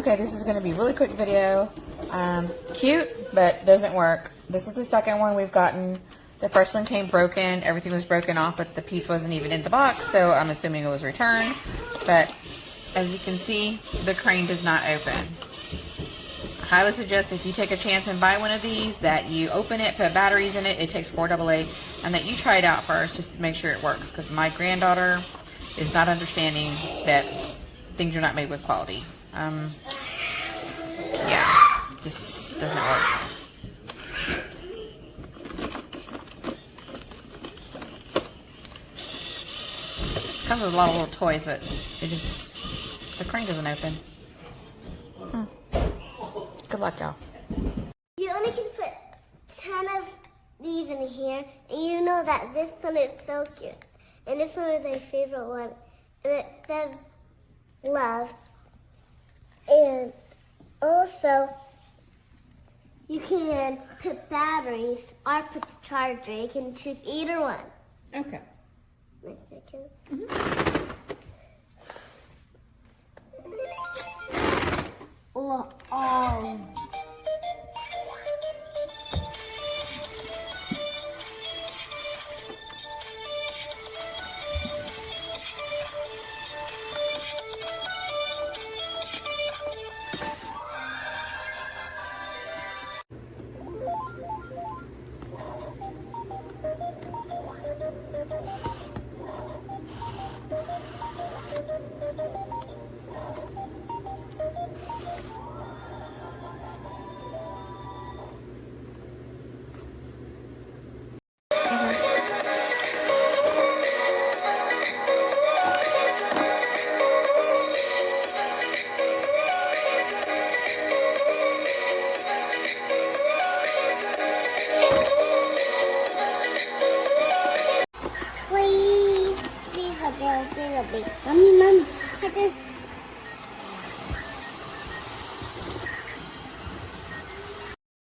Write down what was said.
Okay, this is going to be a really quick video. Cute, but doesn't work. This is the second one we've gotten. The first one came broken. Everything was broken off, but the piece wasn't even in the box, so I'm assuming it was returned. But as you can see, the crane does not open. I highly suggest if you take a chance and buy one of these, that you open it, put batteries in it, it takes 4 AA, and that you try it out first just to make sure it works, because my granddaughter is not understanding that things are not made with quality. Yeah, just doesn't work. Comes with a lot of little toys, but the crane doesn't open. Good luck, y'all. You only can put 10 of these in here, and you know that this one is so cute. And this one is my favorite one. And it says love. And also, you can put batteries or put the charger. You can choose either one. Okay. Oh. Please a big. Mommy, I just